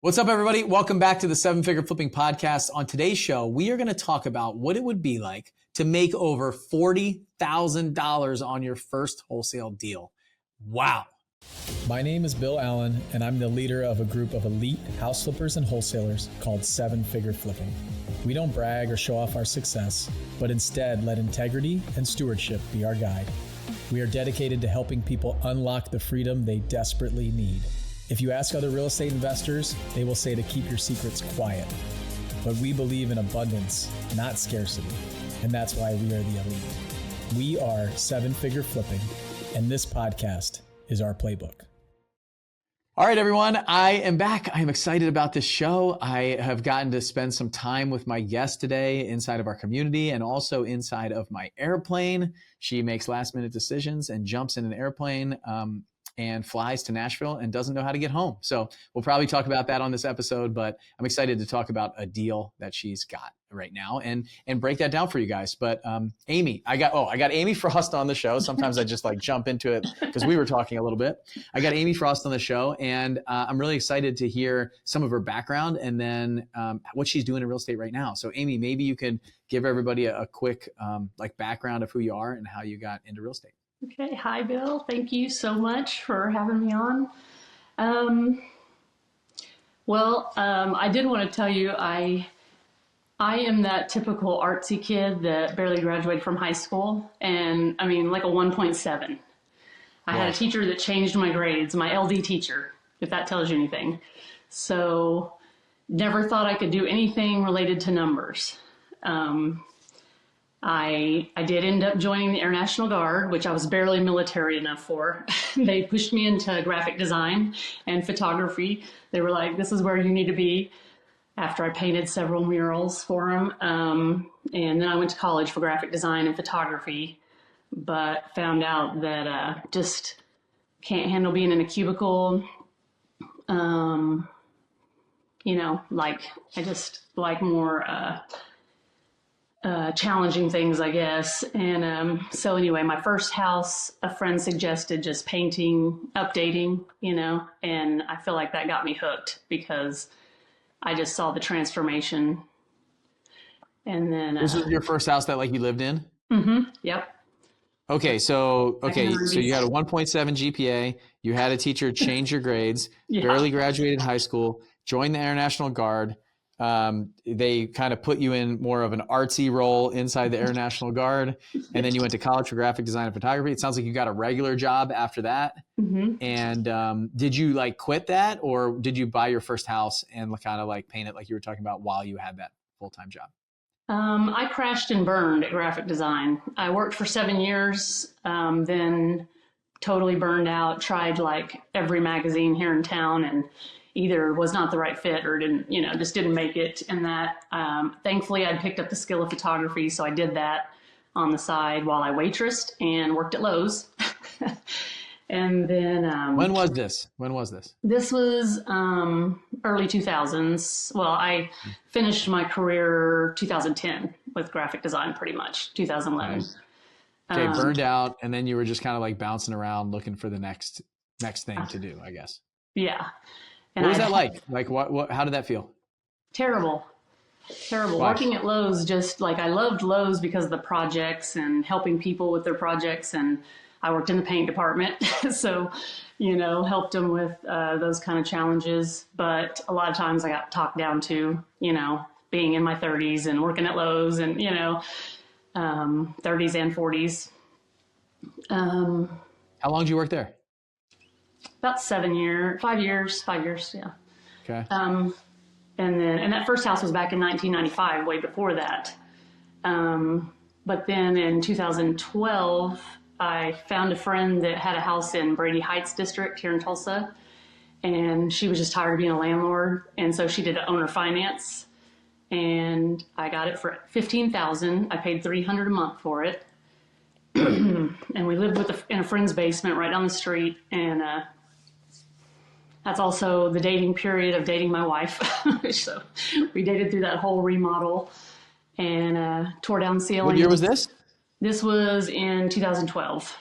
What's up, everybody? Welcome back to the Seven Figure Flipping Podcast. On today's show, we are going to talk about what it would be like to make over $40,000 on your first wholesale deal. Wow. My name is Bill Allen, and I'm the leader of a group of elite house flippers and wholesalers called Seven Figure Flipping. We don't brag or show off our success, but instead let integrity and stewardship be our guide. We are dedicated to helping people unlock the freedom they desperately need. If you ask other real estate investors, they will say to keep your secrets quiet. But we believe in abundance, not scarcity, and that's why we are the elite. We are Seven Figure Flipping, and this podcast is our playbook. All right, everyone, I am back. I am excited about this show. I have gotten to spend some time with my guest today inside of our community and also inside of my airplane. She makes last-minute decisions and jumps in an airplane and flies to Nashville and doesn't know how to get home. So we'll probably talk about that on this episode, but I'm excited to talk about a deal that she's got right now and break that down for you guys. But Amy, I got Amy Frost on the show. Sometimes I just like jump into it because we were talking a little bit. I got Amy Frost on the show, and I'm really excited to hear some of her background and then what she's doing in real estate right now. So Amy, maybe you could give everybody a quick background of who you are and how you got into real estate. Okay. Hi, Bill. Thank you so much for having me on. I did want to tell you, I am that typical artsy kid that barely graduated from high school. And I mean, like a 1.7. I had a teacher that changed my grades, my LD teacher, if that tells you anything. So never thought I could do anything related to numbers. I did end up joining the Air National Guard, which I was barely military enough for. They pushed me into graphic design and photography. They were like, this is where you need to be, after I painted several murals for them. And then I went to college for graphic design and photography, but found out that just can't handle being in a cubicle. I just like more challenging things, I guess. And so anyway, my first house, a friend suggested just painting, updating, and I feel like that got me hooked because I just saw the transformation. And then this was your first house that you lived in? Mm-hmm. Yep. Okay, so you had a 1.7 GPA, you had a teacher change your grades, barely graduated high school, joined the Air National Guard. They kind of put you in more of an artsy role inside the Air National Guard. And then you went to college for graphic design and photography. It sounds like you got a regular job after that. Mm-hmm. And did you quit that, or did you buy your first house and kind of paint it like you were talking about while you had that full-time job? I crashed and burned at graphic design. I worked for 7 years, then totally burned out, tried every magazine here in town, and either was not the right fit or just didn't make it. And that, thankfully I'd picked up the skill of photography. So I did that on the side while I waitressed and worked at Lowe's. And then, when was this? This was, early 2000s. Well, I finished my career 2010 with graphic design, pretty much 2011. Nice. Okay. Burned out. And then you were just kind of bouncing around looking for the next thing to do, I guess. Yeah. And what was that like? What, how did that feel? Terrible. Why? Working at Lowe's, just I loved Lowe's because of the projects and helping people with their projects. And I worked in the paint department. So, helped them with those kind of challenges. But a lot of times I got talked down to, being in my 30s and working at Lowe's and, 30s and 40s. How long did you work there? About 5 years, yeah. Okay. And that first house was back in 1995, way before that. But then in 2012, I found a friend that had a house in Brady Heights district here in Tulsa, and she was just tired of being a landlord. And so she did an owner finance, and I got it for $15,000. I paid $300 a month for it. And we lived in a friend's basement right down the street. And that's also the dating period of dating my wife. So we dated through that whole remodel and tore down ceilings. What year was this? This was in 2012.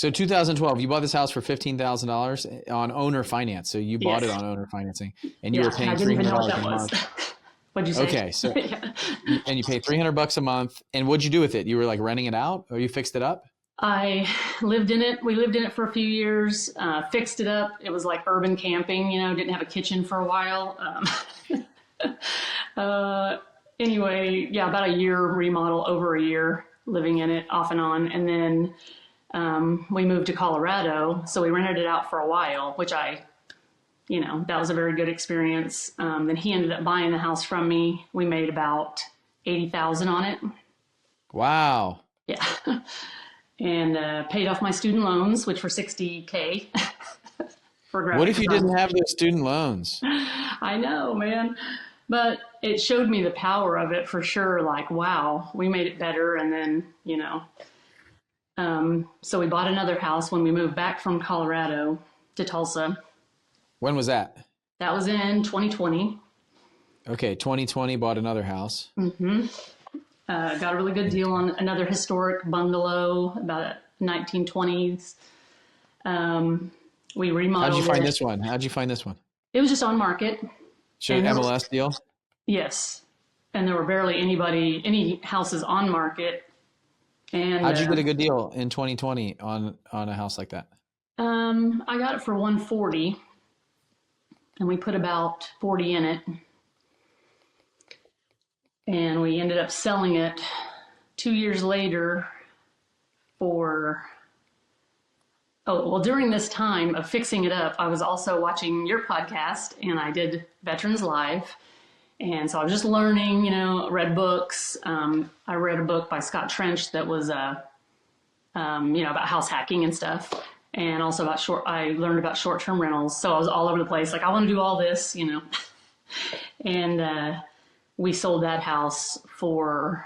So 2012, you bought this house for $15,000 on owner finance. So you bought it on owner financing, and you were paying I didn't even know what $300 that a was. month. What'd you say? Okay, so Yeah. and you paid $300 a month. And what'd you do with it? You were like renting it out, or you fixed it up? I lived in it. We lived in it for a few years, fixed it up. It was like urban camping, didn't have a kitchen for a while. Anyway, yeah, about a year remodel, over a year living in it off and on. And then we moved to Colorado. So we rented it out for a while, which that was a very good experience. Then he ended up buying the house from me. We made about $80,000 on it. Wow. Yeah. And paid off my student loans, which were $60K for graphic What if you design. didn't have those student loans? I know, man. But it showed me the power of it for sure. Like, wow, we made it better. And then, so we bought another house when we moved back from Colorado to Tulsa. When was that? That was in 2020. Okay, 2020, bought another house. Mm-hmm. Got a really good deal on another historic bungalow, about 1920s. We remodeled it. How'd you find this one? How'd you find this one? It was just on market. Should MLS deal? Yes. And there were barely any houses on market. And How'd you get a good deal in 2020 on a house like that? I got it for $140, and we put about 40 in it. And we ended up selling it 2 years later during this time of fixing it up, I was also watching your podcast, and I did Veterans Live. And so I was just learning, read books. I read a book by Scott Trench that was, about house hacking and stuff. And also I learned about short-term rentals. So I was all over the place. Like, I want to do all this, And we sold that house for,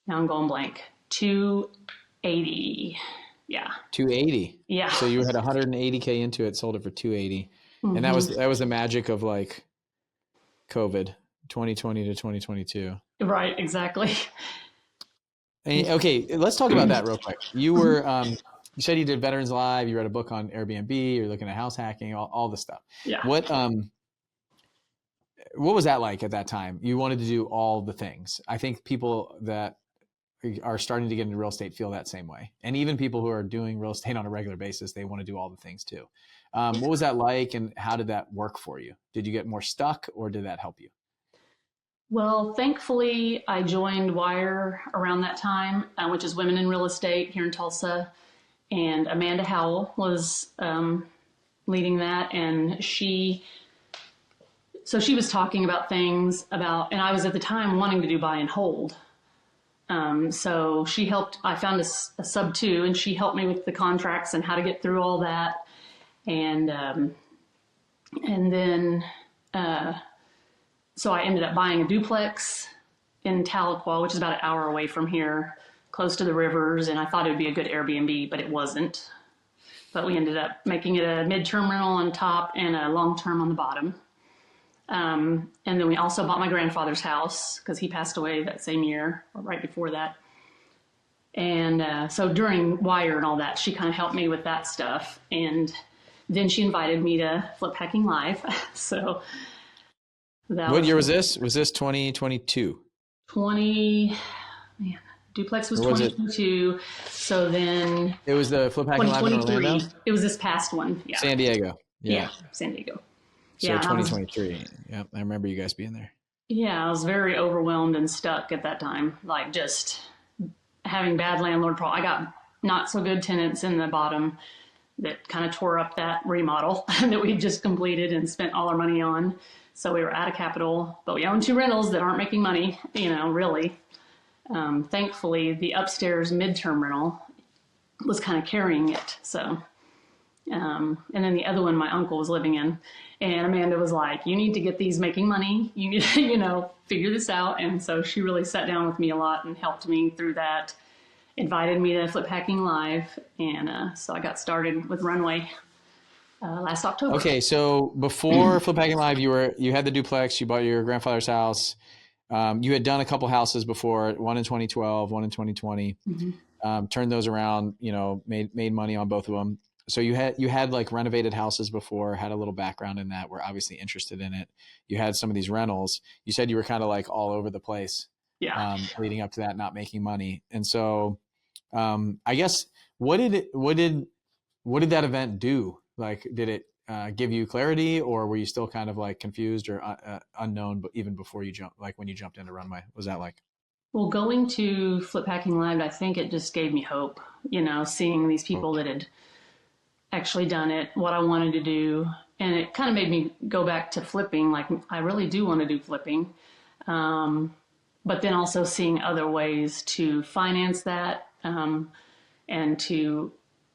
now I'm going blank, $280. Yeah. 280. Yeah. So you had 180K into it, sold it for 280. Mm-hmm. And that was the magic of like COVID 2020 to 2022. Right, exactly. And, okay, let's talk about that real quick. You were you said you did Veterans Live, you read a book on Airbnb, you're looking at house hacking, all this stuff. Yeah. What was that like at that time? You wanted to do all the things. I think people that are starting to get into real estate feel that same way. And even people who are doing real estate on a regular basis, they want to do all the things too. What was that like, and how did that work for you? Did you get more stuck, or did that help you? Well, thankfully, I joined WIRE around that time, which is Women in Real Estate here in Tulsa. And Amanda Howell was leading that. And she was talking about things and I was at the time wanting to do buy and hold. So she helped, I found a sub 2, and she helped me with the contracts and how to get through all that. And then, so I ended up buying a duplex in Tahlequah, which is about an hour away from here, close to the rivers. And I thought it would be a good Airbnb, but it wasn't. But we ended up making it a midterm rental on top and a long-term on the bottom. And then we also bought my grandfather's house because he passed away that same year or right before that. And so during WIRE and all that, she kind of helped me with that stuff. And then she invited me to Flip Hacking Live. So what year was this? Was this 2022? Duplex was 2022. So then it was the Flip Hacking Live in Orlando? It was this past one. Yeah. San Diego. Yeah, San Diego. So yeah, 2023. Yeah, I remember you guys being there. Yeah, I was very overwhelmed and stuck at that time. Like, just having bad landlord problems. I got not so good tenants in the bottom that kind of tore up that remodel that we just completed and spent all our money on. So we were out of capital, but we own 2 rentals that aren't making money, really. Thankfully, the upstairs midterm rental was kind of carrying it. So, and then the other one my uncle was living in. And Amanda was like, you need to get these making money. You need to, figure this out. And so she really sat down with me a lot and helped me through that, invited me to Flip Hacking Live. And so I got started with Runway last October. Okay, so before Flip Hacking Live, you had the duplex, you bought your grandfather's house. You had done a couple houses before, one in 2012, one in 2020. Mm-hmm. turned those around, made money on both of them. So you had like renovated houses before, had a little background in that, were obviously interested in it. You had some of these rentals. You said you were kind of like all over the place, Yeah. leading up to that, not making money. And so, I guess what did that event do? Like, did it give you clarity, or were you still kind of like confused or unknown, but even before you jumped, like when you jumped into Runway, what was that like? Well, going to Flip Packing Live, I think it just gave me hope, seeing these people that had actually done it, what I wanted to do. And it kind of made me go back to flipping. Like, I really do want to do flipping. But then also seeing other ways to finance that, and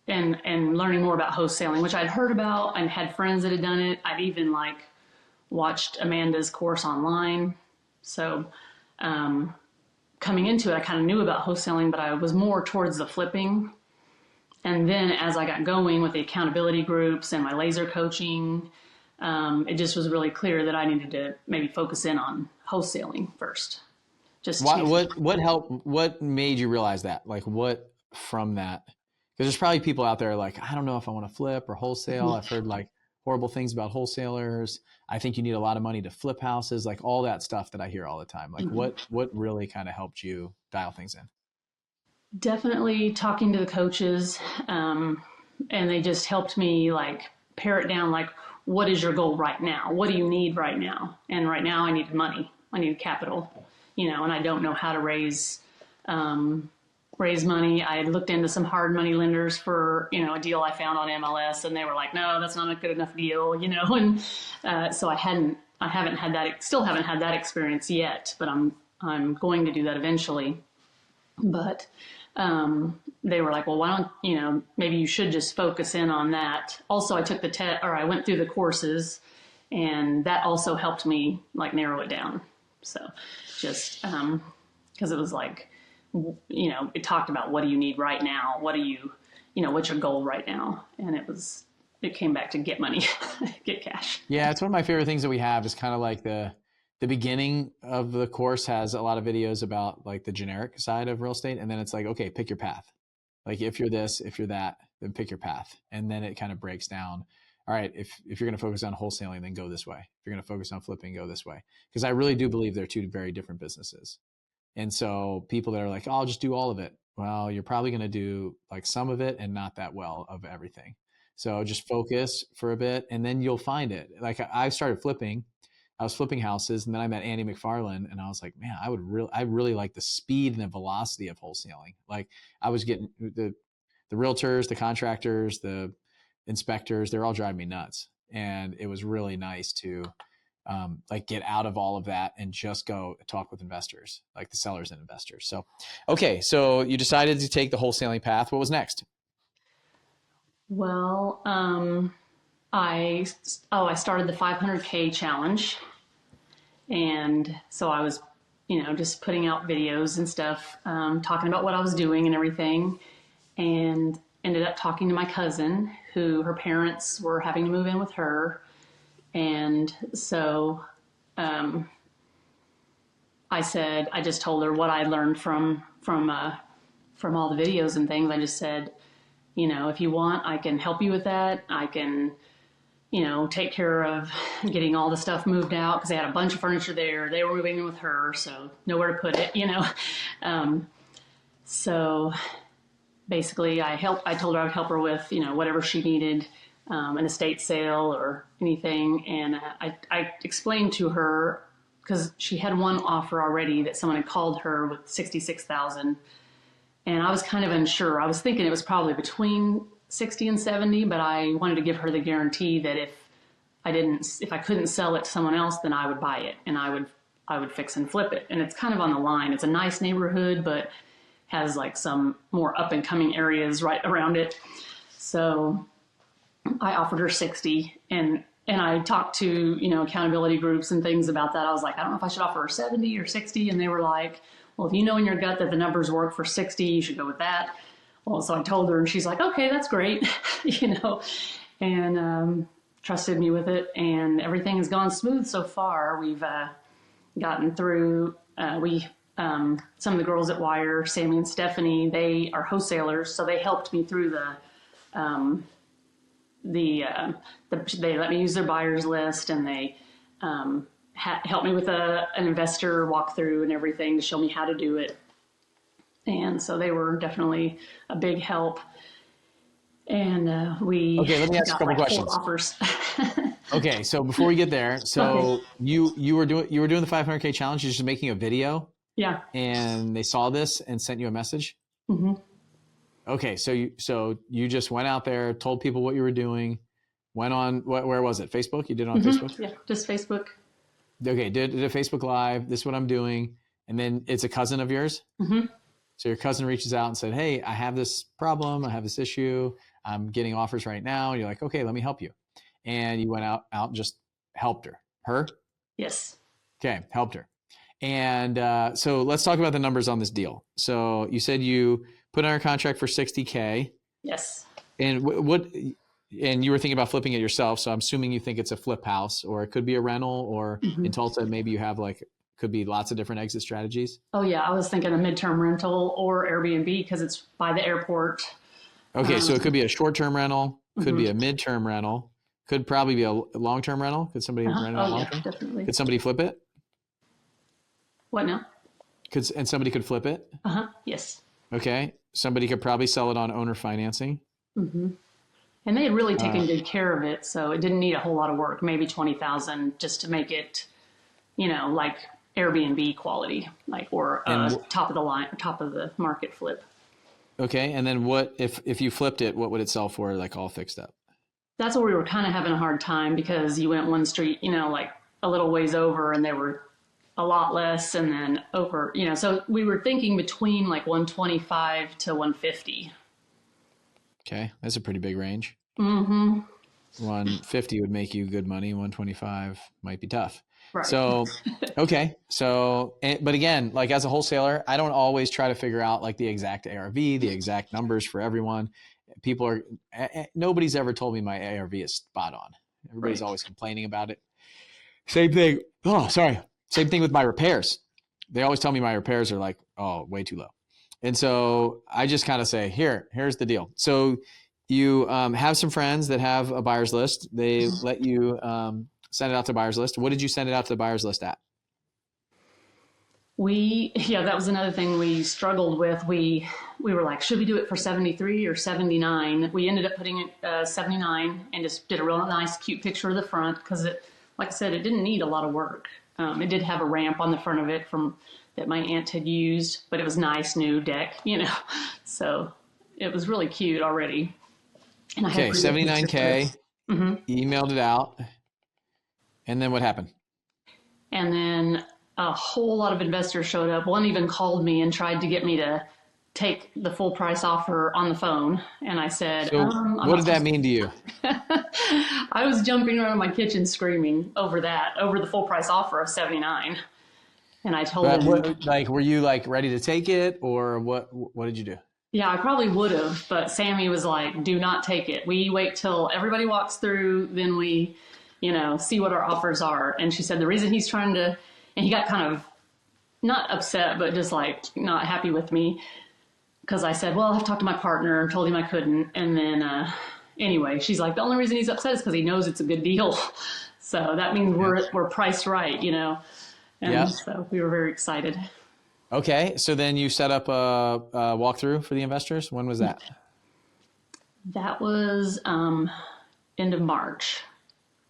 learning more about wholesaling, which I'd heard about and had friends that had done it. I'd even like watched Amanda's course online. So, coming into it, I kind of knew about wholesaling, but I was more towards the flipping. And then as I got going with the accountability groups and my laser coaching, it just was really clear that I needed to maybe focus in on wholesaling first. What helped? What made you realize that? Like, what from that? Because there's probably people out there like, I don't know if I want to flip or wholesale. I've heard like horrible things about wholesalers. I think you need a lot of money to flip houses, like all that stuff that I hear all the time. Like, what really kind of helped you dial things in? Definitely talking to the coaches, and they just helped me like pare it down. Like, what is your goal right now? What do you need right now? And right now I needed money. I needed capital, and I don't know how to raise money. I had looked into some hard money lenders for, a deal I found on MLS, and they were like, no, that's not a good enough deal, and so I haven't had that, still haven't had that experience yet, but I'm going to do that eventually. But they were like, well, why don't, maybe you should just focus in on that. Also, I took I went through the courses, and that also helped me like narrow it down. So just, cause it was like, it talked about what do you need right now? What do you, what's your goal right now? And it came back to get money, get cash. Yeah. It's one of my favorite things that we have is kind of like the beginning of the course has a lot of videos about like the generic side of real estate. And then it's like, okay, pick your path. Like if you're this, if you're that, then pick your path. And then it kind of breaks down. All right, if you're going to focus on wholesaling, then go this way. If you're going to focus on flipping, go this way. Because I really do believe they're two very different businesses. And so people that are like, oh, I'll just do all of it. Well, you're probably going to do like some of it and not that well of everything. So just focus for a bit and then you'll find it. Like I started flipping. I was flipping houses and then I met Andy McFarland and I was like, man, I really like the speed and the velocity of wholesaling. Like I was getting the realtors, the contractors, the inspectors, they're all driving me nuts. And it was really nice to like get out of all of that and just go talk with investors, like the sellers and investors. So, okay. So you decided to take the wholesaling path. What was next? Well, I started the 500K challenge. And so I was, just putting out videos and stuff, talking about what I was doing and everything, and ended up talking to my cousin who her parents were having to move in with her. And so, I just told her what I learned from all the videos and things. I just said, if you want, I can help you with that. I can, take care of getting all the stuff moved out because they had a bunch of furniture there. They were moving in with her, so nowhere to put it, So basically I told her I would help her with, whatever she needed, an estate sale or anything. And I explained to her, because she had one offer already that someone had called her with 66,000. And I was kind of unsure. I was thinking it was probably between 60 and 70, but I wanted to give her the guarantee that if I couldn't sell it to someone else, then I would buy it and I would fix and flip it. And it's kind of on the line. It's a nice neighborhood, but has like some more up and coming areas right around it. So I offered her 60 and I talked to, accountability groups and things about that. I was like, I don't know if I should offer her 70 or 60. And they were like, well, if you know in your gut that the numbers work for 60, you should go with that. Well, so I told her and she's like, okay, that's great, and trusted me with it. And everything has gone smooth so far. We've gotten through, we some of the girls at Wire, Sammy and Stephanie, they are wholesalers, so they helped me through they let me use their buyers list, and they helped me with an investor walkthrough and everything to show me how to do it. And so they were definitely a big help. And we let me ask a couple questions. 4 offers. Okay, so before we get there, so you were doing the 500K challenge. You're just making a video. Yeah. And they saw this and sent you a message. Mm-hmm. Okay, so you just went out there, told people what you were doing, went on where was it? Facebook? You did it on Facebook? Yeah, just Facebook. Okay, did a Facebook Live. This is what I'm doing, and then it's a cousin of yours. Mm-hmm. So your cousin reaches out and said, "Hey, I have this problem. I have this issue. I'm getting offers right now." And you're like, "Okay, let me help you." And you went out and just helped her. Yes. Okay, helped her. And so let's talk about the numbers on this deal. So you said you put under contract for $60K. Yes. And and you were thinking about flipping it yourself. So I'm assuming you think it's a flip house, or it could be a rental, or in Tulsa, maybe you have could be lots of different exit strategies. Oh yeah. I was thinking a midterm rental or Airbnb because it's by the airport. Okay. So it could be a short-term rental, could be a midterm rental, could probably be a long-term rental. Could somebody rent it long-term? Yeah, definitely. Could somebody flip it? What now? And somebody could flip it? Yes. Okay. Somebody could probably sell it on owner financing. Mm-hmm. And they had really taken good care of it, so it didn't need a whole lot of work, maybe $20,000 just to make it, like Airbnb quality, or top of the market flip. Okay. And then what if you flipped it, what would it sell for, all fixed up? That's where we were kind of having a hard time because you went one street, a little ways over, and they were a lot less, and then over, so we were thinking between 125 to 150. Okay. That's a pretty big range. Mm-hmm. 150 would make you good money. 125 might be tough. Right. So, okay. So, but again, as a wholesaler, I don't always try to figure out the exact ARV, the exact numbers for everyone. Nobody's ever told me my ARV is spot on. Everybody's always complaining about it. Same thing. Oh, sorry. Same thing with my repairs. They always tell me my repairs are way too low. And so I just kind of say, here's the deal. So you have some friends that have a buyer's list. They let you send it out to buyer's list. What did you send it out to the buyer's list at? That was another thing we struggled with. We were like, should we do it for 73 or 79? We ended up putting it 79 and just did a real nice, cute picture of the front because like I said, it didn't need a lot of work. It did have a ramp on the front of it that my aunt had used, but it was nice, new deck, so it was really cute already. And okay, $79K, emailed it out. And then what happened? And then a whole lot of investors showed up. One even called me and tried to get me to take the full price offer on the phone. And I said, so what did that mean to you? I was jumping around in my kitchen screaming over the full price offer of 79. And I told him, were you ready to take it, or what did you do? Yeah, I probably would have, but Sammy was like, do not take it. We wait till everybody walks through, then we, see what our offers are. And she said, the reason he's trying to, and he got kind of not upset, but just not happy with me. Because I said, well, I've talked to my partner and told him I couldn't. And then anyway, she's like, the only reason he's upset is because he knows it's a good deal. So that means we're priced right, And so we were very excited. Okay. So then you set up a walkthrough for the investors. When was that? That was end of March.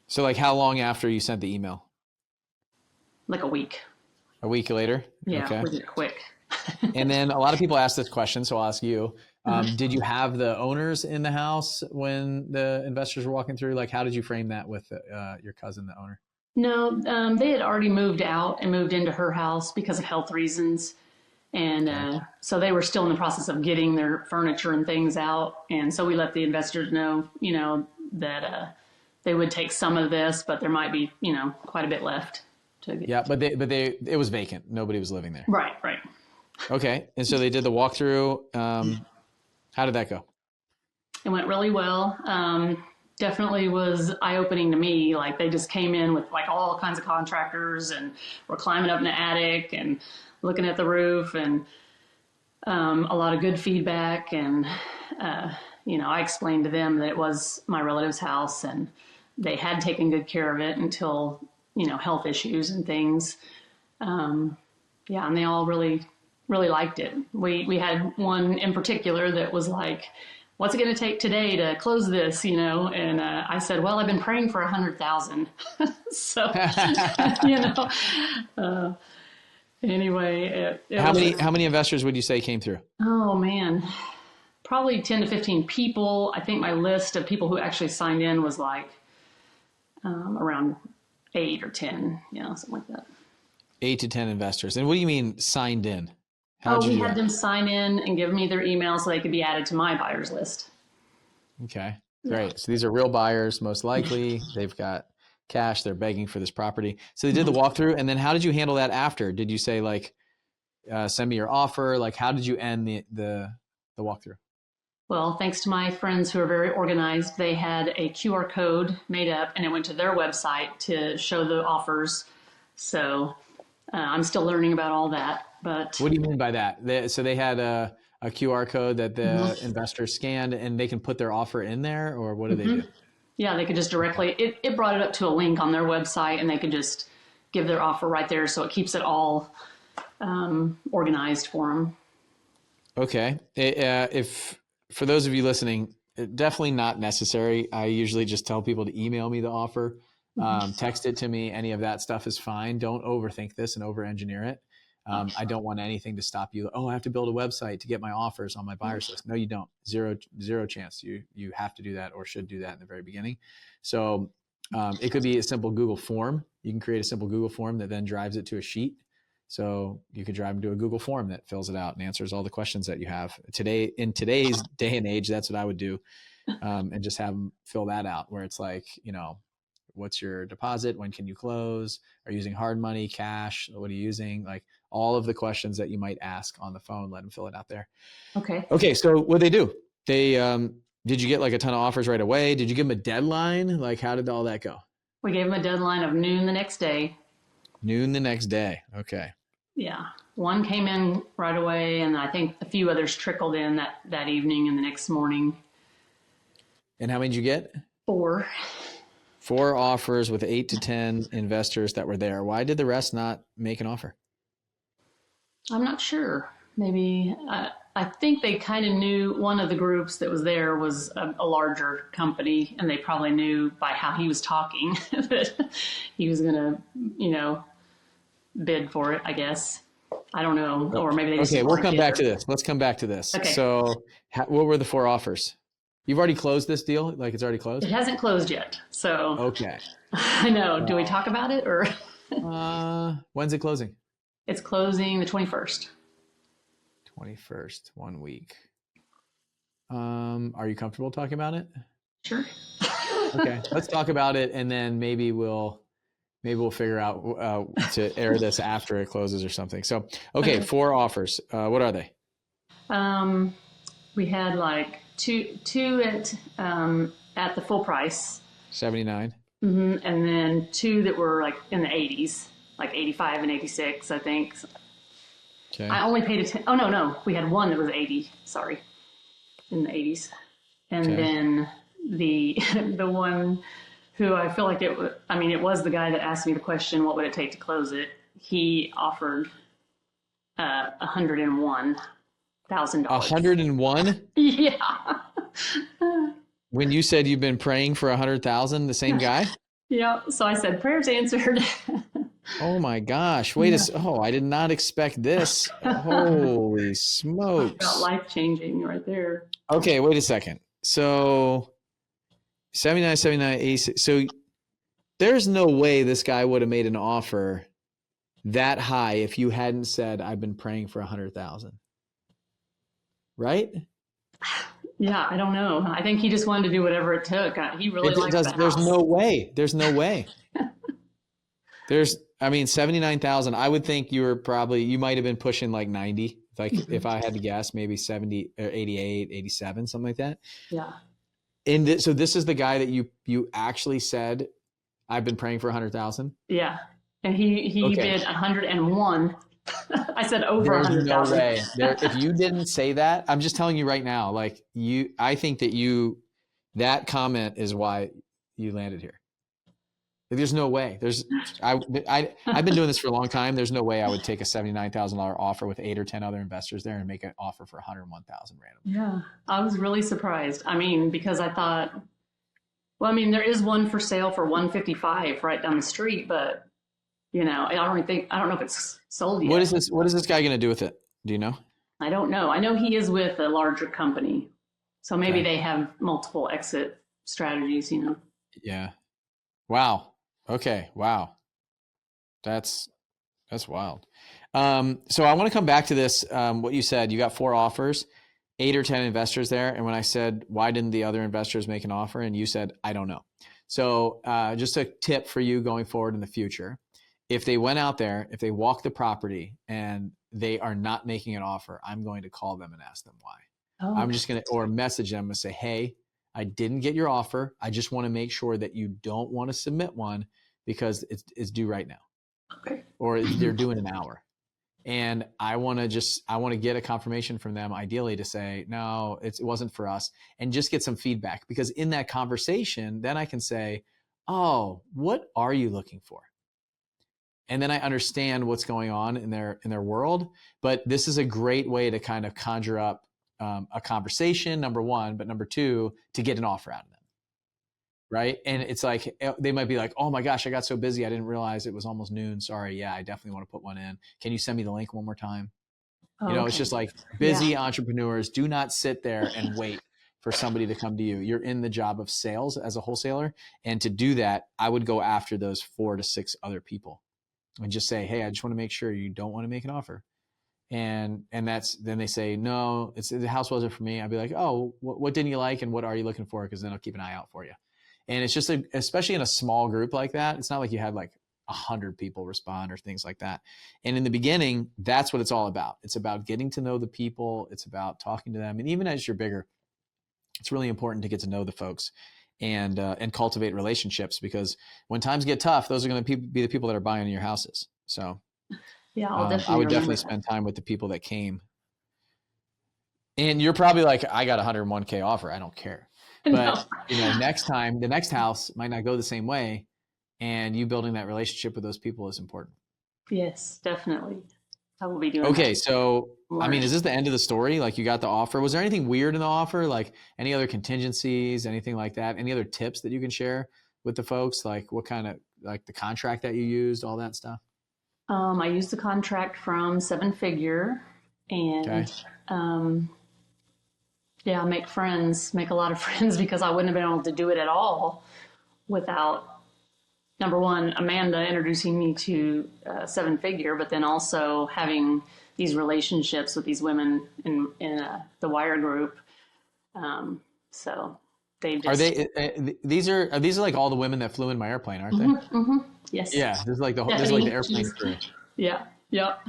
So how long after you sent the email? A week. A week later? Yeah, okay. We did it quick. And then a lot of people ask this question, so I'll ask you. Did you have the owners in the house when the investors were walking through? How did you frame that with your cousin, the owner? No, they had already moved out and moved into her house because of health reasons. And so they were still in the process of getting their furniture and things out. And so we let the investors know, that they would take some of this, but there might be, quite a bit left. But it was vacant. Nobody was living there. Right. Okay. And so they did the walkthrough. How did that go? It went really well. definitely was eye-opening to me. Like they just came in with like all kinds of contractors and were climbing up in the attic and looking at the roof, and a lot of good feedback. And, I explained to them that it was my relative's house and they had taken good care of it until, health issues and things. And they all really, really liked it. We had one in particular that was like, what's it going to take today to close this, And I said, well, I've been praying for 100,000. So, anyway. How many investors would you say came through? Oh, man. Probably 10 to 15 people. I think my list of people who actually signed in was like around 8 or 10, something like that. 8 to 10 investors. And what do you mean signed in? We had them sign in and give me their email so they could be added to my buyers list. Okay, great. Yeah. So these are real buyers, most likely. They've got cash. They're begging for this property. So they did the walkthrough. And then how did you handle that after? Did you say like, send me your offer? Like, how did you end the walkthrough? Well, thanks to my friends who are very organized, they had a QR code made up and it went to their website to show the offers. So I'm still learning about all that. But what do you mean by that? So they had a QR code that the investors scanned and they can put their offer in there, or what do they do? Yeah, they could just directly, it brought it up to a link on their website and they could just give their offer right there. So it keeps it all organized for them. Okay. If for those of you listening, definitely not necessary. I usually just tell people to email me the offer, text it to me. Any of that stuff is fine. Don't overthink this and over-engineer it. I don't want anything to stop you. Oh, I have to build a website to get my offers on my buyers list. No, you don't. Zero chance. You have to do that or should do that in the very beginning. So it could be a simple Google form. You can create a simple Google form that then drives it to a sheet. So you could drive into a Google form that fills it out and answers all the questions that you have. In today's day and age, that's what I would do, and just have them fill that out where it's like, what's your deposit? When can you close? Are you using hard money, cash? What are you using? Like all of the questions that you might ask on the phone, let them fill it out there. Okay. So what they do? They, did you get like a ton of offers right away? Did you give them a deadline? Like how did all that go? We gave them a deadline of noon the next day. Noon the next day. Okay. Yeah. One came in right away and I think a few others trickled in that evening and the next morning. And how many did you get? 4. 4 offers with 8 to 10 investors that were there. Why did the rest not make an offer? I'm not sure. Maybe I think they kind of knew one of the groups that was there was a larger company, and they probably knew by how he was talking that he was going to, bid for it, I guess. I don't know. Or maybe they just okay, we'll come back to this. Let's come back to this. Okay. So what were the 4 offers? You've already closed this deal? Like it's already closed? It hasn't closed yet. So okay. I know. Do we talk about it or? When's it closing? It's closing the 21st. 21st, 1 week. Are you comfortable talking about it? Sure. Okay, let's talk about it, and then maybe we'll figure out to air this after it closes or something. So, okay. 4 offers. What are they? We had like two at the full price. 79. And then 2 that were like in the 80s, like 85 and 86, I think. Okay. I only paid attention. Oh, no. We had 1 that was 80, sorry, in the 80s. And then the one who I feel like it was the guy that asked me the question, what would it take to close it? He offered $101,000. 101? Yeah. When you said you've been praying for 100,000, the same guy? Yeah. So I said, prayers answered. Oh my gosh. I did not expect this. Holy smokes. I felt life-changing right there. Okay, wait a second. So 79, 86. So there's no way this guy would have made an offer that high if you hadn't said, I've been praying for 100,000. Right? Yeah, I don't know. I think he just wanted to do whatever it took. He really liked the house. There's no way. There's no way. 79,000. I would think you might have been pushing like 90. Like if I had to guess, maybe 70 or 88, 87, something like that. Yeah. So this is the guy that you actually said, I've been praying for 100,000. Yeah. And he Okay. did 101. I said over There's no 100,000. way. If you didn't say that, I'm just telling you right now, like I think that comment is why you landed here. There's no way. I've been doing this for a long time. There's no way I would take a $79,000 offer with 8 or 10 other investors there and make an offer for 101,000 random. Yeah. I was really surprised. I mean, because I thought, well, I mean, there is one for sale for 155 right down the street, but I don't know if it's sold yet. What is this guy going to do with it? Do you know? I don't know. I know he is with a larger company. So maybe they have multiple exit strategies, Yeah. Wow. Okay. Wow. That's wild. So I want to come back to this. What you said, you got 4 offers, 8 or 10 investors there. And when I said, why didn't the other investors make an offer? And you said, I don't know. So just a tip for you going forward in the future. If they went out there, if they walk the property and they are not making an offer, I'm going to call them and ask them why. Oh, I'm just going to, or message them and say, hey, I didn't get your offer. I just want to make sure that you don't want to submit one because it's due right now. okay. Or they're due in an hour. And I want to get a confirmation from them, ideally, to say, no, it wasn't for us, and just get some feedback. Because in that conversation, then I can say, oh, what are you looking for? And then I understand what's going on in their world. But this is a great way to kind of conjure up a conversation, number one, but number two, to get an offer out of them. Right. And it's like, they might be like, oh my gosh, I got so busy. I didn't realize it was almost noon. Sorry. Yeah, I definitely want to put one in. Can you send me the link one more time? Oh, It's just like busy entrepreneurs do not sit there and wait for somebody to come to you. You're in the job of sales as a wholesaler. And to do that, I would go after those 4 to 6 other people and just say, hey, I just want to make sure you don't want to make an offer. And then they say, no, the house wasn't for me. I'd be like, oh, what didn't you like? And what are you looking for? Because then I'll keep an eye out for you. And it's just, especially in a small group like that, it's not like you had like 100 people respond or things like that. And in the beginning, that's what it's all about. It's about getting to know the people. It's about talking to them. And even as you're bigger, it's really important to get to know the folks and cultivate relationships, because when times get tough, those are going to be the people that are buying your houses. So yeah, I would definitely spend time with the people that came. And you're probably like, I got a 101K offer. I don't care. But next time, the next house might not go the same way, and you building that relationship with those people is important. Yes, definitely. I will be doing Okay, that. so I mean, is this the end of the story? Like, you got the offer. Was there anything weird in the offer? Like any other contingencies, anything like that? Any other tips that you can share with the folks? Like what kind of, like the contract that you used, all that stuff? I used the contract from 7 Figure, and Okay. yeah, make a lot of friends, because I wouldn't have been able to do it at all without, number one, Amanda introducing me to 7 Figure, but then also having these relationships with these women in the Wire group. So they just... These are like all the women that flew in my airplane, aren't they? Mm-hmm. Yes. Yeah, this is like the airplane crew. Yeah. Yep.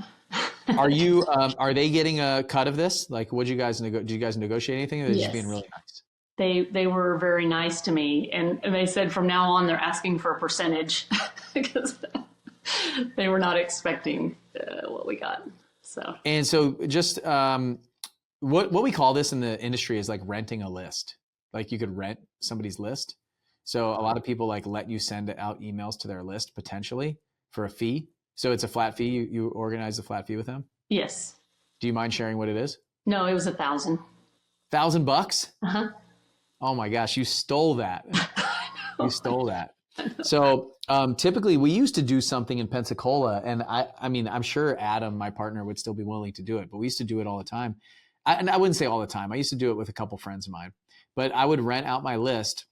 Are they getting a cut of this? Like, did you guys negotiate anything, or are they just being really nice? They were very nice to me, and they said from now on they're asking for a percentage because they were not expecting what we got. So just what we call this in the industry is like renting a list. Like, you could rent somebody's list. So a lot of people like let you send out emails to their list potentially for a fee. So it's a flat fee. You organize a flat fee with them? Yes. Do you mind sharing what it is? No, it was $1,000. $1,000? Uh-huh. Oh my gosh, you stole that. You stole that. So typically we used to do something in Pensacola, and I mean, I'm sure Adam, my partner, would still be willing to do it, but we used to do it all the time. And I wouldn't say all the time. I used to do it with a couple friends of mine, but I would rent out my list,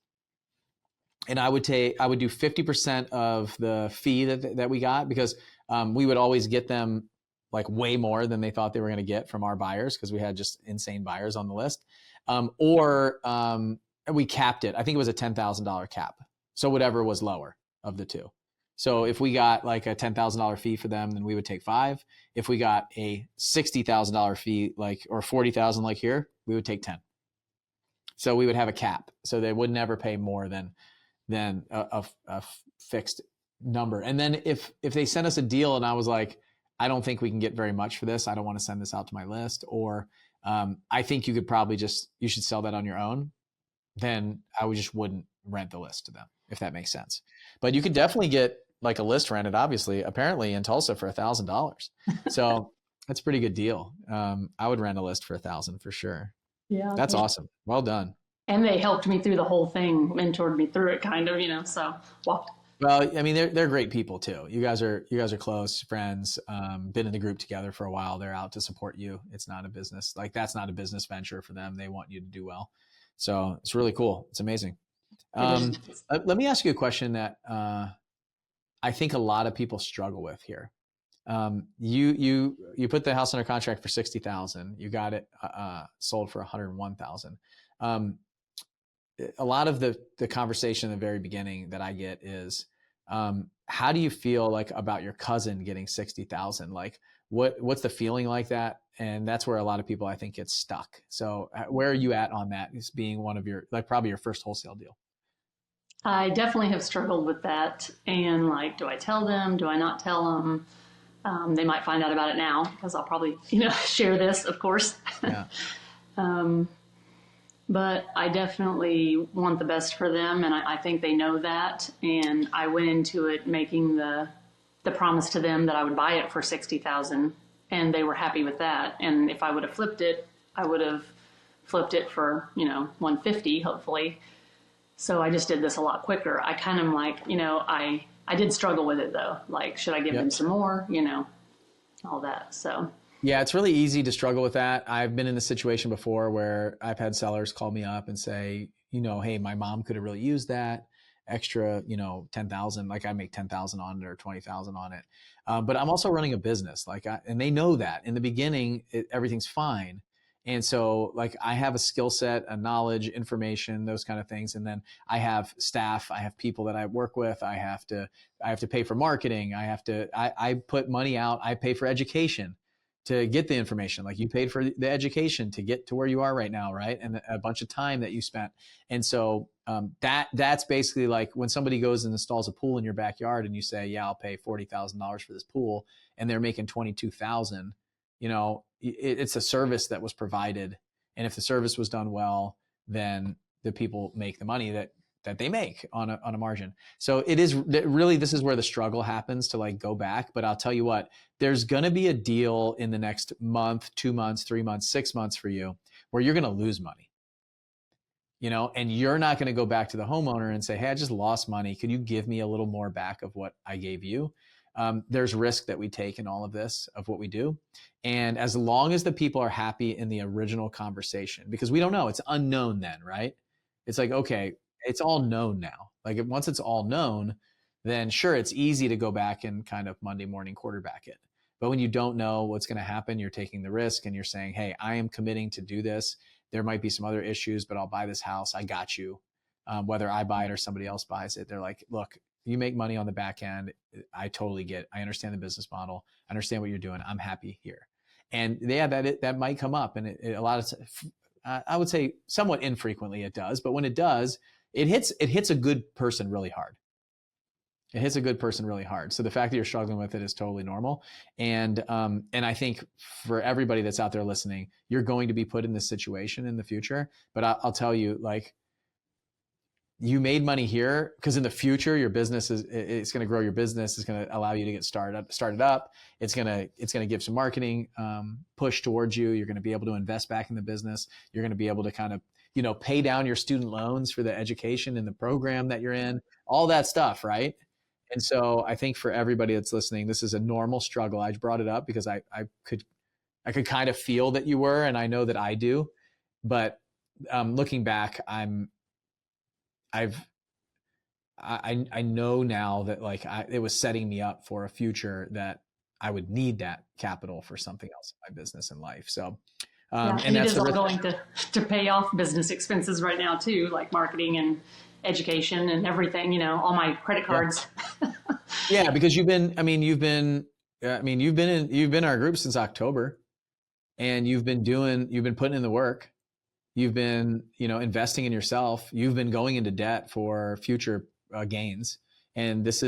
and I would do 50% of the fee that we got, because we would always get them like way more than they thought they were going to get from our buyers, because we had just insane buyers on the list. Or we capped it. I think it was a $10,000 cap. So whatever was lower of the two. So if we got like a $10,000 fee for them, then we would take 5. If we got a $60,000 fee, or 40,000 like here, we would take 10. So we would have a cap. So they would never pay more than a fixed number. And then if they sent us a deal and I was like, I don't think we can get very much for this, I don't want to send this out to my list, or I think you could probably you should sell that on your own, then I just wouldn't rent the list to them, if that makes sense. But you could definitely get like a list rented, obviously, apparently in Tulsa for $1,000. So that's a pretty good deal. I would rent a list for $1,000 for sure. Yeah. That's awesome. Well done. And they helped me through the whole thing, mentored me through it kind of, so well. Well, I mean, they're great people too. You guys are close friends, been in the group together for a while. They're out to support you. It's not a business, like that's not a business venture for them. They want you to do well. So it's really cool. It's amazing. Let me ask you a question that I think a lot of people struggle with here. You put the house under contract for $60,000. You got it sold for $101,000. A lot of the conversation in the very beginning that I get is, how do you feel like about your cousin getting $60,000? Like what's the feeling like that? And that's where a lot of people, I think, get stuck. So where are you at on that as being one of your, like probably your first wholesale deal? I definitely have struggled with that. And like, do I tell them? Do I not tell them? They might find out about it now because I'll probably, share this, of course. Yeah. But I definitely want the best for them, and I think they know that. And I went into it making the promise to them that I would buy it for $60,000, and they were happy with that. And if I would have flipped it, I would have flipped it for $150,000, hopefully. So I just did this a lot quicker. I kind of like I did struggle with it though. Like, should I give them some more? All that. So. Yeah, it's really easy to struggle with that. I've been in a situation before where I've had sellers call me up and say, hey, my mom could have really used that extra, 10,000. Like I make 10,000 on it or 20,000 on it. But I'm also running a business, and they know that in the beginning, everything's fine. And so like I have a skill set, a knowledge, information, those kind of things. And then I have staff, I have people that I work with. I have to pay for marketing. I put money out. I pay for education to get the information. Like you paid for the education to get to where you are right now, right? And a bunch of time that you spent. And so that's basically like when somebody goes and installs a pool in your backyard and you say, yeah, I'll pay $40,000 for this pool, and they're making $22,000, it's a service that was provided. And if the service was done well, then the people make the money that they make on a margin. So it is really, this is where the struggle happens to like go back. But I'll tell you what, there's going to be a deal in the next month, 2 months, 3 months, 6 months for you where you're going to lose money, and you're not going to go back to the homeowner and say, hey, I just lost money. Could you give me a little more back of what I gave you? There's risk that we take in all of this, of what we do. And as long as the people are happy in the original conversation, because we don't know, it's unknown then, right? It's like, okay, it's all known now. Like once it's all known, then sure, it's easy to go back and kind of Monday morning quarterback it. But when you don't know what's going to happen, you're taking the risk and you're saying, hey, I am committing to do this. There might be some other issues, but I'll buy this house. I got you. Whether I buy it or somebody else buys it, they're like, look, you make money on the back end. I totally get it. I understand the business model. I understand what you're doing. I'm happy here. And yeah, that might come up. And a lot of, I would say somewhat infrequently it does, but when it does, it hits a good person really hard. It hits a good person really hard. So the fact that you're struggling with it is totally normal. And I think for everybody that's out there listening, you're going to be put in this situation in the future. But I'll tell you, like, you made money here because in the future, your business it's going to grow. Your business is going to allow you to get started up. It's going to give some marketing push towards you. You're going to be able to invest back in the business. You're going to be able to kind of, pay down your student loans for the education and the program that you're in, all that stuff. Right. And so I think for everybody that's listening, this is a normal struggle. I brought it up because I could kind of feel that you were, and I know that I do, but looking back, I know now that like it was setting me up for a future that I would need that capital for something else in my business and life. So, and that's all going to pay off business expenses right now too, like marketing and education and everything, all my credit cards. Yeah, because you've been in our group since October, and you've been putting in the work. You've been, investing in yourself. You've been going into debt for future gains. And this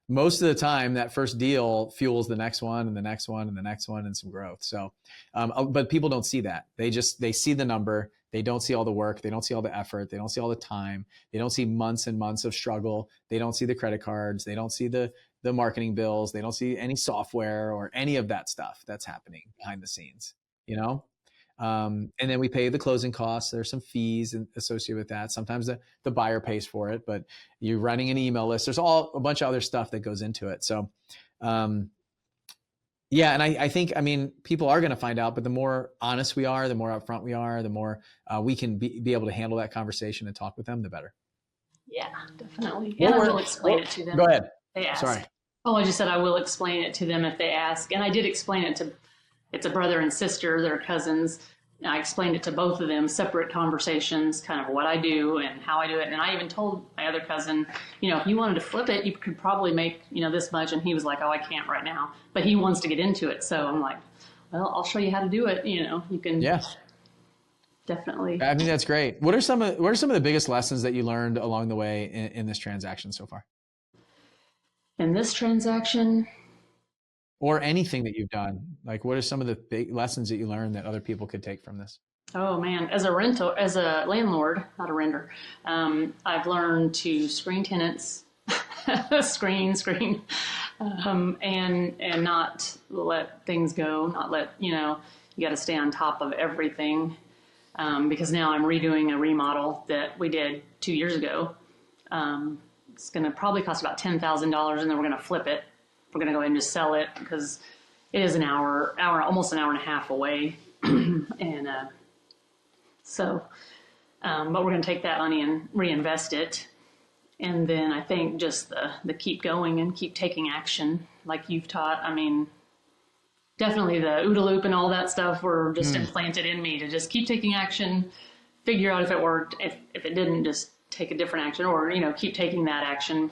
most of the time, that first deal fuels the next one and the next one and the next one and some growth. So, but people don't see that. They see the number. They don't see all the work. They don't see all the effort. They don't see all the time. They don't see months and months of struggle. They don't see the credit cards. They don't see the marketing bills. They don't see any software or any of that stuff that's happening behind the scenes, and then we pay the closing costs. There's some fees associated with that. Sometimes the buyer pays for it, but you're running an email list. There's a bunch of other stuff that goes into it. So, yeah. And I think, people are going to find out, but the more honest we are, the more upfront we are, the more we can be able to handle that conversation and talk with them, the better. Yeah, definitely. And I will explain it to them. Go ahead. They ask. Sorry. Oh, I just said I will explain it to them if they ask. And I did explain it to, it's a brother and sister, they're cousins. I explained it to both of them, separate conversations, kind of what I do and how I do it. And I even told my other cousin, if you wanted to flip it, you could probably make, this much. And he was like, oh, I can't right now. But he wants to get into it. So I'm like, well, I'll show you how to do it. You can definitely. I think that's great. What are some of the biggest lessons that you learned along the way in this transaction so far? In this transaction? Or anything that you've done? Like, what are some of the big lessons that you learned that other people could take from this? Oh man, as a landlord, not a renter, I've learned to screen tenants, screen, and not let things go, not let, you got to stay on top of everything. Because now I'm redoing a remodel that we did 2 years ago. It's going to probably cost about $10,000, and then we're going to flip it. We're going to go ahead and just sell it because it is almost an hour and a half away. And but we're going to take that money and reinvest it. And then I think just the keep going and keep taking action like you've taught. Definitely the OODA loop and all that stuff were just implanted in me to just keep taking action, figure out if it worked. If it didn't, just take a different action or, keep taking that action,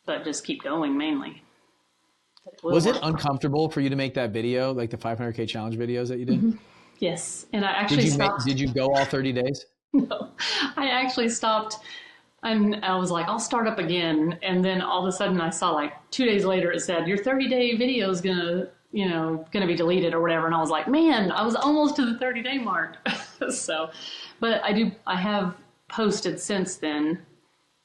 but just keep going mainly. Was it uncomfortable for you to make that video, like the 500K challenge videos that you did? Mm-hmm. Yes. And I actually stopped. Did you go all 30 days? No, I actually stopped and I was like, I'll start up again. And then all of a sudden I saw 2 days later, it said your 30-day video is going to be deleted or whatever. And I was like, man, I was almost to the 30-day mark. So, but I have posted since then.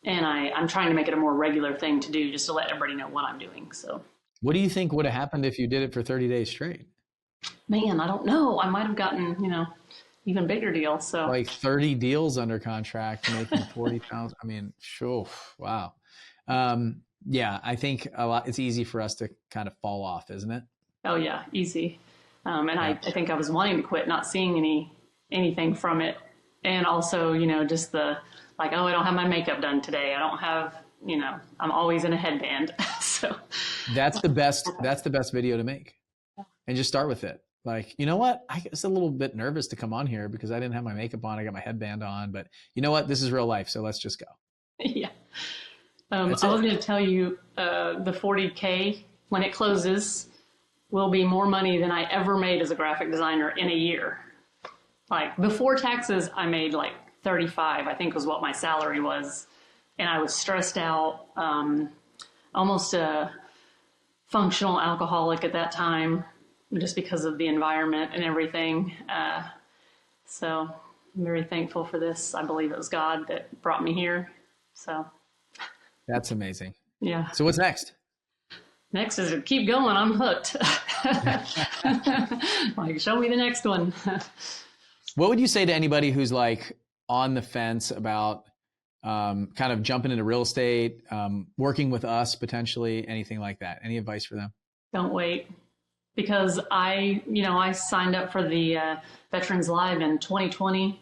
And I'm trying to make it a more regular thing to do just to let everybody know what I'm doing. So what do you think would have happened if you did it for 30 days straight? Man, I don't know. I might have gotten, even bigger deal. So 30 deals under contract, making 40,000. Sure. Wow. Yeah, I think it's easy for us to kind of fall off, isn't it? Oh yeah, easy. I think I was wanting to quit, not seeing anything from it. And also, just the, I don't have my makeup done today. I don't have, I'm always in a headband. So that's the best video to make. And just start with it. You know what? I was a little bit nervous to come on here because I didn't have my makeup on. I got my headband on, but you know what? This is real life. So let's just go. Yeah. I was going to tell you, the 40K, when it closes, will be more money than I ever made as a graphic designer in a year. Before taxes, I made 35, I think was what my salary was. And I was stressed out, almost a functional alcoholic at that time, just because of the environment and everything. So I'm very thankful for this. I believe it was God that brought me here. So that's amazing. Yeah. So what's next? Next is to keep going. I'm hooked. Show me the next one. What would you say to anybody who's on the fence about kind of jumping into real estate, working with us potentially, anything like that? Any advice for them? Don't wait. Because I signed up for the Veterans Live in 2020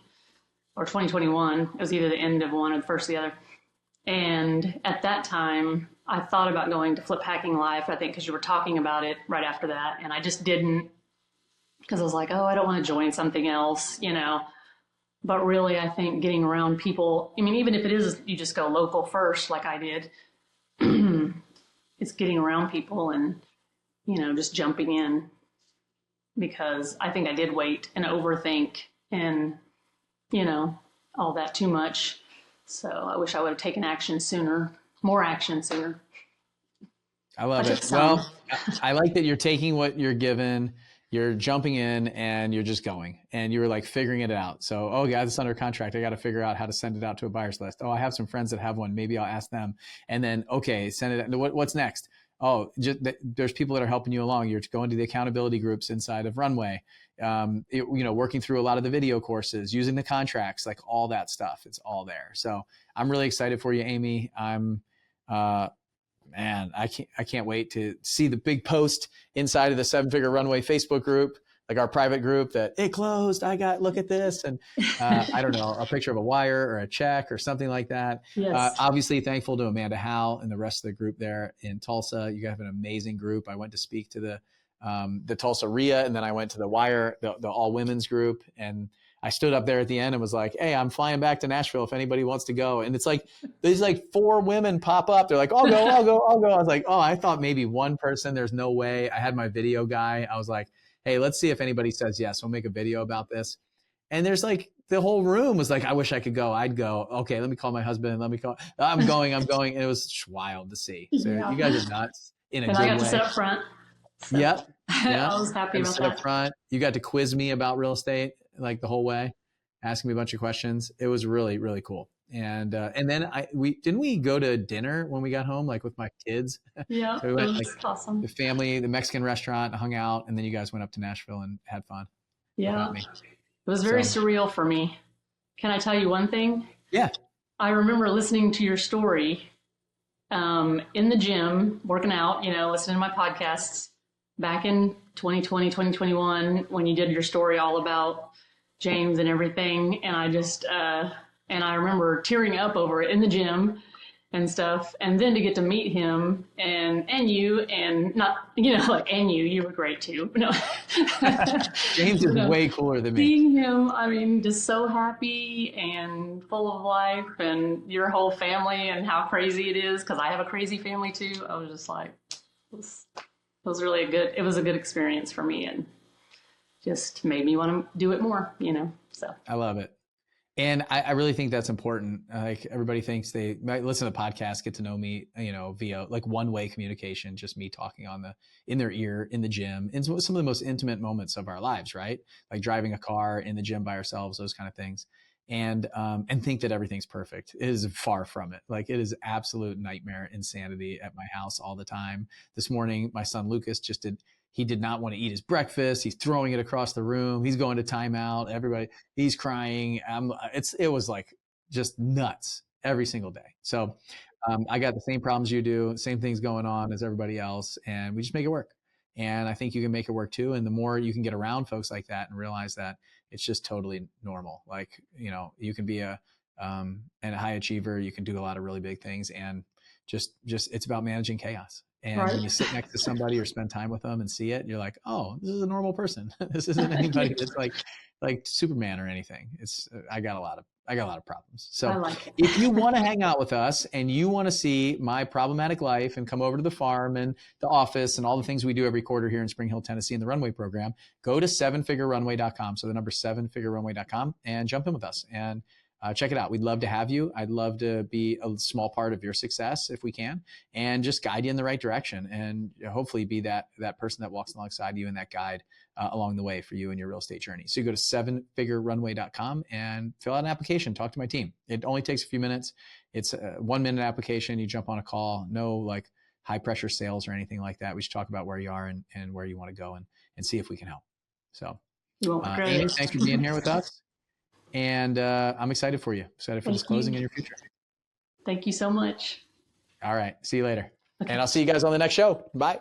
or 2021. It was either the end of one or the first of the other. And at that time, I thought about going to Flip Hacking Live, I think, because you were talking about it right after that. And I just didn't, because I was like, oh, I don't want to join something else, But really, I think getting around people, even if it is you just go local first, like I did, it's getting around people and, just jumping in. because I think I did wait and overthink and, you know, all that too much. So I wish I would have taken action sooner, more action sooner. I love I it. took some. Well, I like that you're taking what you're given, you're jumping in, and you're just going, and you were like figuring it out. So, oh, yeah, this under contract. I got to figure out how to send it out to a buyer's list. Oh, I have some friends that have one. Maybe I'll ask them. And then, okay, send it. What's next? Oh, there's people that are helping you along. You're going to the accountability groups inside of Runway. Working through a lot of the video courses, using the contracts, like all that stuff. It's all there. So I'm really excited for you, Amy. Man, I can't wait to see the big post inside of the 7-Figure Runway Facebook group, like our private group, that it closed. Look at this. And I don't know, a picture of a wire or a check or something like that. Yes. Obviously thankful to Amanda Howe and the rest of the group there in Tulsa. You guys have an amazing group. I went to speak to the Tulsa RIA, and then I went to the Wire, the all women's group. And I stood up there at the end and was like, hey, I'm flying back to Nashville if anybody wants to go. And it's like, these like 4 women pop up. They're like, I'll go. I was like, oh, I thought maybe one person. There's no way. I had my video guy. I was like, hey, let's see if anybody says yes. We'll make a video about this. And there's like, the whole room was like, I wish I could go. I'd go. Okay, let me call my husband. I'm going. And it was wild to see. So You guys are nuts in a good way. And I got to sit up front. So. Yep. I was happy about that. Up front. You got to quiz me about real estate like the whole way, asking me a bunch of questions. It was really, really cool. And then we go to dinner when we got home, like with my kids. Yeah, So we went, it was awesome. The family, the Mexican restaurant, hung out, and then you guys went up to Nashville and had fun. Yeah, it was very surreal for me. Can I tell you one thing? Yeah. I remember listening to your story in the gym, working out, listening to my podcasts back in 2020, 2021, when you did your story all about James and everything. And I remember tearing up over it in the gym and stuff. And then to get to meet him and you, and not, and you were great too. No. James is way cooler than me. Seeing him, just so happy and full of life, and your whole family and how crazy it is. 'Cause I have a crazy family too. I was just like, it was really it was a good experience for me, and just made me want to do it more, so. I love it. And I really think that's important. Like, everybody thinks they might listen to the podcast, get to know me, via like one-way communication, just me talking in their ear, in the gym, in some of the most intimate moments of our lives, right? Like driving a car in the gym by ourselves, those kind of things. And think that everything's perfect. It is far from it. Like, it is absolute nightmare, insanity at my house all the time. This morning, my son Lucas he did not want to eat his breakfast. He's throwing it across the room. He's going to timeout. He's crying. It was like just nuts every single day. So I got the same problems you do, same things going on as everybody else, and we just make it work. And I think you can make it work too. And the more you can get around folks like that and realize that it's just totally normal. Like, you can be a high achiever. You can do a lot of really big things, and just it's about managing chaos. And right. When you sit next to somebody or spend time with them and see it, you're like, oh, this is a normal person. This isn't anybody that's like Superman or anything. I got a lot of problems. So I like it. If you want to hang out with us and you want to see my problematic life and come over to the farm and the office and all the things we do every quarter here in Spring Hill, Tennessee, in the Runway program, go to 7figurerunway.com. So the number 7figurerunway.com, and jump in with us and check it out. We'd love to have you. I'd love to be a small part of your success if we can, and just guide you in the right direction, and hopefully be that person that walks alongside you and that guide along the way for you in your real estate journey. So you go to 7figurerunway.com and fill out an application. Talk to my team. It only takes a few minutes. It's a 1-minute application. You jump on a call. No like high pressure sales or anything like that. We just talk about where you are and where you want to go and see if we can help. So Amy, thanks for being here with us. And I'm excited for you. Excited for this closing in your future. Thank you so much. All right. See you later. Okay. And I'll see you guys on the next show. Bye.